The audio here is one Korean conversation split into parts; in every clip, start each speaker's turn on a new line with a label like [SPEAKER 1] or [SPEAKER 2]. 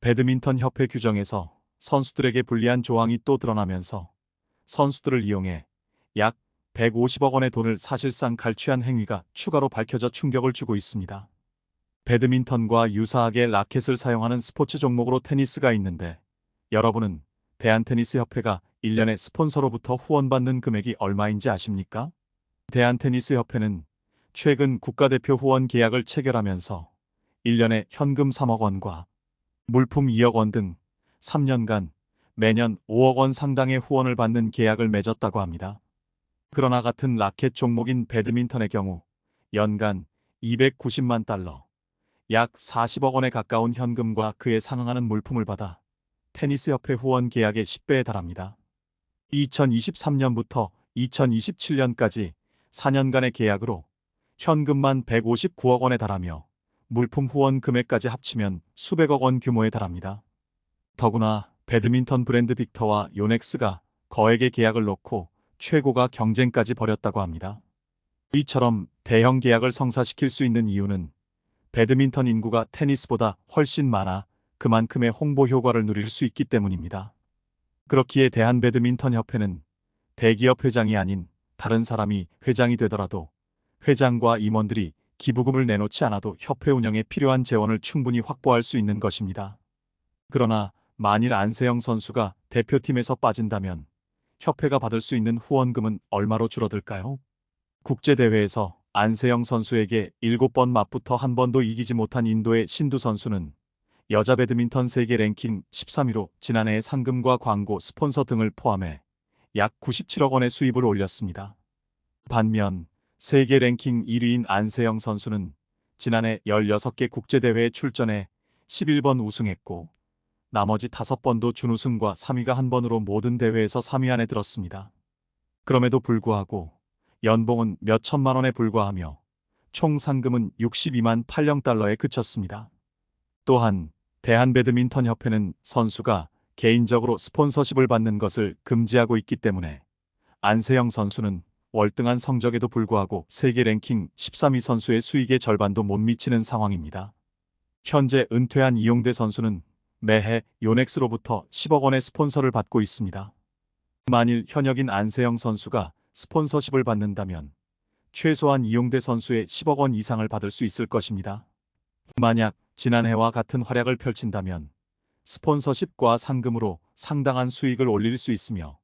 [SPEAKER 1] 배드민턴 협회 규정에서 선수들에게 불리한 조항이 또 드러나면서 선수들을 이용해 약 150억 원의 돈을 사실상 갈취한 행위가 추가로 밝혀져 충격을 주고 있습니다. 배드민턴과 유사하게 라켓을 사용하는 스포츠 종목으로 테니스가 있는데 여러분은 대한테니스협회가 1년에 스폰서로부터 후원받는 금액이 얼마인지 아십니까? 대한테니스협회는 최근 국가대표 후원 계약을 체결하면서 1년에 현금 3억 원과 물품 2억 원 등 3년간 매년 5억 원 상당의 후원을 받는 계약을 맺었다고 합니다. 그러나 같은 라켓 종목인 배드민턴의 경우 연간 290만 달러, 약 40억 원에 가까운 현금과 그에 상응하는 물품을 받아 테니스협회 후원 계약의 10배에 달합니다. 2023년부터 2027년까지 4년간의 계약으로 현금만 159억 원에 달하며 물품 후원 금액까지 합치면 수백억 원 규모에 달합니다. 더구나 배드민턴 브랜드 빅터와 요넥스가 거액의 계약을 놓고 최고가 경쟁까지 벌였다고 합니다. 이처럼 대형 계약을 성사시킬 수 있는 이유는 배드민턴 인구가 테니스보다 훨씬 많아 그만큼의 홍보 효과를 누릴 수 있기 때문입니다. 그렇기에 대한배드민턴협회는 대기업 회장이 아닌 다른 사람이 회장이 되더라도 회장과 임원들이 기부금을 내놓지 않아도 협회 운영에 필요한 재원을 충분히 확보할 수 있는 것입니다. 그러나 만일 안세영 선수가 대표팀에서 빠진다면 협회가 받을 수 있는 후원금은 얼마로 줄어들까요? 국제대회에서 안세영 선수에게 7번 맞붙어 한 번도 이기지 못한 인도의 신두 선수는 여자 배드민턴 세계 랭킹 13위로 지난해의 상금과 광고, 스폰서 등을 포함해 약 97억 원의 수입을 올렸습니다. 반면 세계 랭킹 1위인 안세영 선수는 지난해 16개 국제대회에 출전해 11번 우승했고 나머지 5번도 준우승과 3위가 한 번으로 모든 대회에서 3위 안에 들었습니다. 그럼에도 불구하고 연봉은 몇 천만 원에 불과하며 총 상금은 62만 8령 달러에 그쳤습니다. 또한 대한배드민턴협회는 선수가 개인적으로 스폰서십을 받는 것을 금지하고 있기 때문에 안세영 선수는 월등한 성적에도 불구하고 세계 랭킹 13위 선수의 수익의 절반도 못 미치는 상황입니다. 현재 은퇴한 이용대 선수는 매해 요넥스로부터 10억 원의 스폰서를 받고 있습니다. 만일 현역인 안세영 선수가 스폰서십을 받는다면 최소한 이용대 선수의 10억 원 이상을 받을 수 있을 것입니다. 만약 지난해와 같은 활약을 펼친다면 스폰서십과 상금으로 상당한 수익을 올릴 수 있으며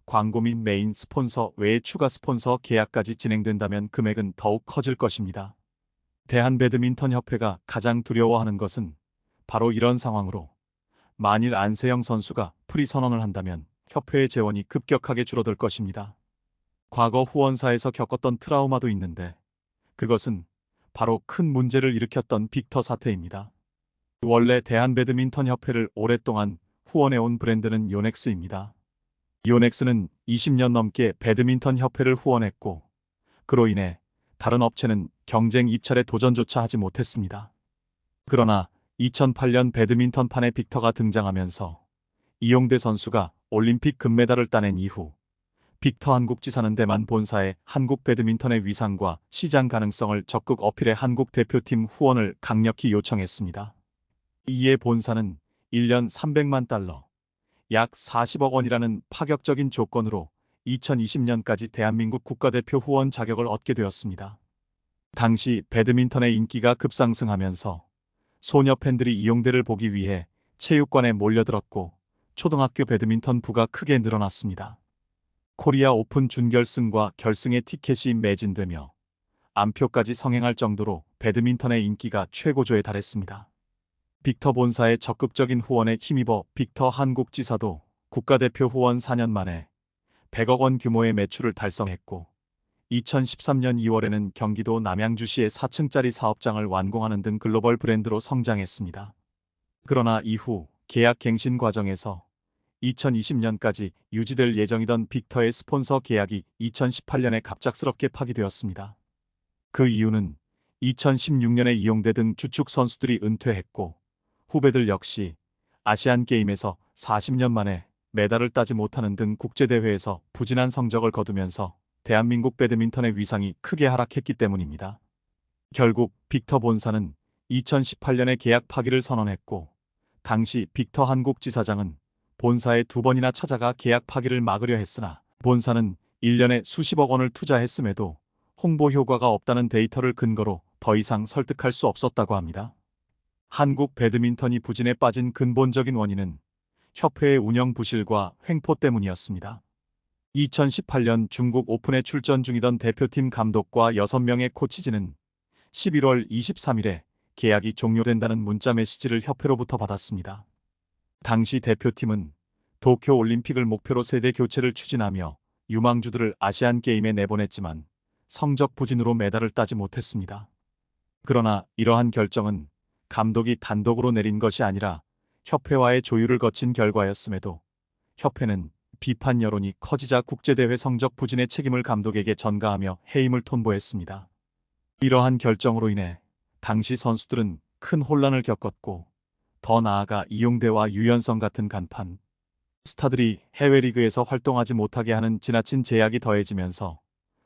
[SPEAKER 1] 광고 및 메인 스폰서 외에 추가 스폰서 계약까지 진행된다면 금액은 더욱 커질 것입니다. 대한배드민턴협회가 가장 두려워하는 것은 바로 이런 상황으로 만일 안세영 선수가 프리 선언을 한다면 협회의 재원이 급격하게 줄어들 것입니다. 과거 후원사에서 겪었던 트라우마도 있는데 그것은 바로 큰 문제를 일으켰던 빅터 사태입니다. 원래 대한배드민턴협회를 오랫동안 후원해온 브랜드는 요넥스입니다. 요넥스는 20년 넘게 배드민턴협회를 후원했고 그로 인해 다른 업체는 경쟁 입찰에 도전조차 하지 못했습니다. 그러나 2008년 배드민턴판에 빅터가 등장하면서 이용대 선수가 올림픽 금메달을 따낸 이후 빅터 한국지사는 대만 본사에 한국 배드민턴의 위상과 시장 가능성을 적극 어필해 한국 대표팀 후원을 강력히 요청했습니다. 이에 본사는 1년 300만 달러, 약 40억 원이라는 파격적인 조건으로 2020년까지 대한민국 국가대표 후원 자격을 얻게 되었습니다. 당시 배드민턴의 인기가 급상승하면서 소녀 팬들이 이용대를 보기 위해 체육관에 몰려들었고 초등학교 배드민턴 부가 크게 늘어났습니다. 코리아 오픈 준결승과 결승의 티켓이 매진되며 암표까지 성행할 정도로 배드민턴의 인기가 최고조에 달했습니다. 빅터 본사의 적극적인 후원에 힘입어 빅터 한국지사도 국가대표 후원 4년 만에 100억 원 규모의 매출을 달성했고 2013년 2월에는 경기도 남양주시의 4층짜리 사업장을 완공하는 등 글로벌 브랜드로 성장했습니다. 그러나 이후 계약 갱신 과정에서 2020년까지 유지될 예정이던 빅터의 스폰서 계약이 2018년에 갑작스럽게 파기되었습니다. 그 이유는 2016년에 이용대 등 주축 선수들이 은퇴했고 후배들 역시 아시안게임에서 40년 만에 메달을 따지 못하는 등 국제대회에서 부진한 성적을 거두면서 대한민국 배드민턴의 위상이 크게 하락했기 때문입니다. 결국 빅터 본사는 2018년에 계약 파기를 선언했고 당시 빅터 한국지사장은 본사에 2번이나 찾아가 계약 파기를 막으려 했으나 본사는 1년에 수십억 원을 투자했음에도 홍보 효과가 없다는 데이터를 근거로 더 이상 설득할 수 없었다고 합니다. 한국 배드민턴이 부진에 빠진 근본적인 원인은 협회의 운영 부실과 횡포 때문이었습니다. 2018년 중국 오픈에 출전 중이던 대표팀 감독과 6명의 코치진은 11월 23일에 계약이 종료된다는 문자 메시지를 협회로부터 받았습니다. 당시 대표팀은 도쿄 올림픽을 목표로 세대 교체를 추진하며 유망주들을 아시안 게임에 내보냈지만 성적 부진으로 메달을 따지 못했습니다. 그러나 이러한 결정은 감독이 단독으로 내린 것이 아니라 협회와의 조율을 거친 결과였음에도 협회는 비판 여론이 커지자 국제대회 성적 부진의 책임을 감독에게 전가하며 해임을 통보했습니다. 이러한 결정으로 인해 당시 선수들은 큰 혼란을 겪었고 더 나아가 이용대와 유연성 같은 간판 스타들이 해외 리그에서 활동하지 못하게 하는 지나친 제약이 더해지면서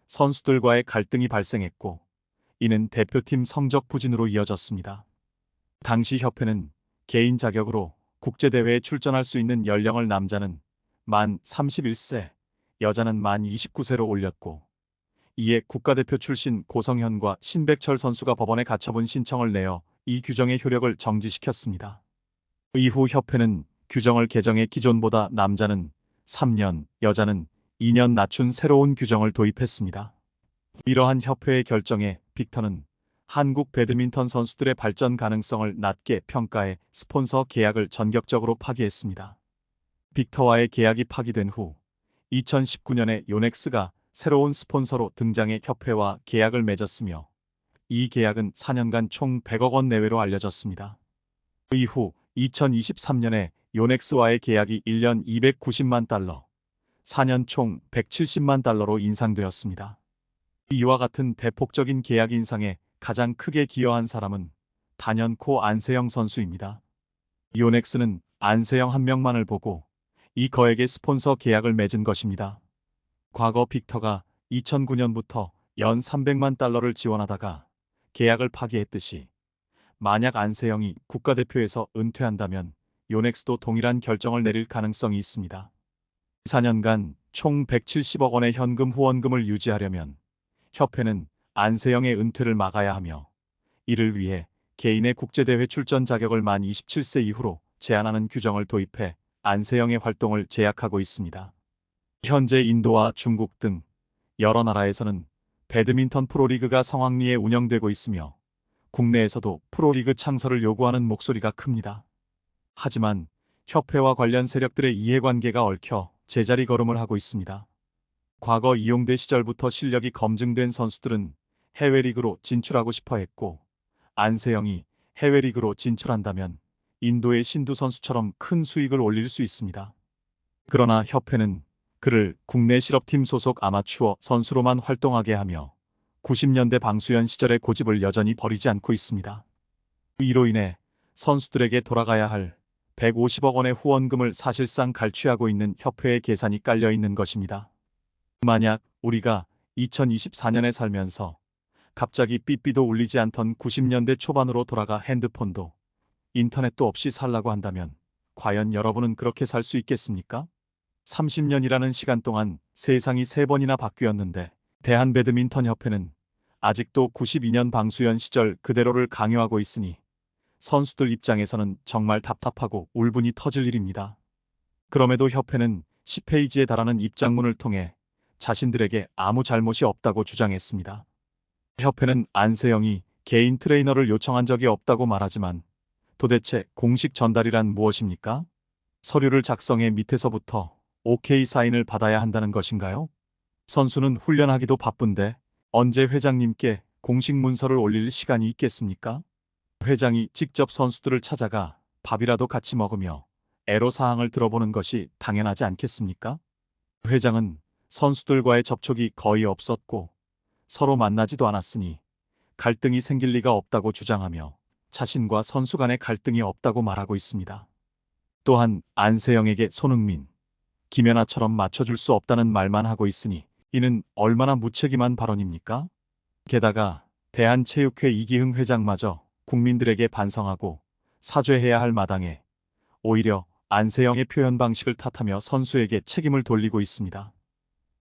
[SPEAKER 1] 선수들과의 갈등이 발생했고 이는 대표팀 성적 부진으로 이어졌습니다. 당시 협회는 개인 자격으로 국제대회에 출전할 수 있는 연령을 남자는 만 31세, 여자는 만 29세로 올렸고 이에 국가대표 출신 고성현과 신백철 선수가 법원에 가처분 신청을 내어 이 규정의 효력을 정지시켰습니다. 이후 협회는 규정을 개정해 기존보다 남자는 3년, 여자는 2년 낮춘 새로운 규정을 도입했습니다. 이러한 협회의 결정에 빅터는 한국 배드민턴 선수들의 발전 가능성을 낮게 평가해 스폰서 계약을 전격적으로 파기했습니다. 빅터와의 계약이 파기된 후 2019년에 요넥스가 새로운 스폰서로 등장해 협회와 계약을 맺었으며 이 계약은 4년간 총 100억 원 내외로 알려졌습니다. 이후 2023년에 요넥스와의 계약이 1년 290만 달러, 4년 총 170만 달러로 인상되었습니다. 이와 같은 대폭적인 계약 인상에 가장 크게 기여한 사람은 단연코 안세영 선수입니다. 요넥스는 안세영 한 명만을 보고 이 거액의 스폰서 계약을 맺은 것입니다. 과거 빅터가 2009년부터 연 300만 달러를 지원하다가 계약을 파기했듯이 만약 안세영이 국가대표에서 은퇴한다면 요넥스도 동일한 결정을 내릴 가능성이 있습니다. 4년간 총 170억 원의 현금 후원금을 유지하려면 협회는 안세영의 은퇴를 막아야 하며 이를 위해 개인의 국제대회 출전 자격을 만 27세 이후로 제한하는 규정을 도입해 안세영의 활동을 제약하고 있습니다. 현재 인도와 중국 등 여러 나라에서는 배드민턴 프로리그가 성황리에 운영되고 있으며 국내에서도 프로리그 창설을 요구하는 목소리가 큽니다. 하지만 협회와 관련 세력들의 이해관계가 얽혀 제자리 걸음을 하고 있습니다. 과거 이용대 시절부터 실력이 검증된 선수들은 해외 리그로 진출하고 싶어 했고 안세영이 해외 리그로 진출한다면 인도의 신두 선수처럼 큰 수익을 올릴 수 있습니다. 그러나 협회는 그를 국내 실업팀 소속 아마추어 선수로만 활동하게 하며 90년대 방수현 시절의 고집을 여전히 버리지 않고 있습니다. 이로 인해 선수들에게 돌아가야 할 150억 원의 후원금을 사실상 갈취하고 있는 협회의 계산이 깔려 있는 것입니다. 만약 우리가 2024년에 살면서 갑자기 삐삐도 울리지 않던 90년대 초반으로 돌아가 핸드폰도 인터넷도 없이 살라고 한다면 과연 여러분은 그렇게 살 수 있겠습니까? 30년이라는 시간 동안 세상이 3번이나 바뀌었는데 대한배드민턴협회는 아직도 92년 방수현 시절 그대로를 강요하고 있으니 선수들 입장에서는 정말 답답하고 울분이 터질 일입니다. 그럼에도 협회는 10페이지에 달하는 입장문을 통해 자신들에게 아무 잘못이 없다고 주장했습니다. 협회는 안세영이 개인 트레이너를 요청한 적이 없다고 말하지만 도대체 공식 전달이란 무엇입니까? 서류를 작성해 밑에서부터 OK 사인을 받아야 한다는 것인가요? 선수는 훈련하기도 바쁜데 언제 회장님께 공식 문서를 올릴 시간이 있겠습니까? 회장이 직접 선수들을 찾아가 밥이라도 같이 먹으며 애로사항을 들어보는 것이 당연하지 않겠습니까? 회장은 선수들과의 접촉이 거의 없었고 서로 만나지도 않았으니 갈등이 생길 리가 없다고 주장하며 자신과 선수 간의 갈등이 없다고 말하고 있습니다. 또한 안세영에게 손흥민, 김연아처럼 맞춰줄 수 없다는 말만 하고 있으니 이는 얼마나 무책임한 발언입니까? 게다가 대한체육회 이기흥 회장마저 국민들에게 반성하고 사죄해야 할 마당에 오히려 안세영의 표현 방식을 탓하며 선수에게 책임을 돌리고 있습니다.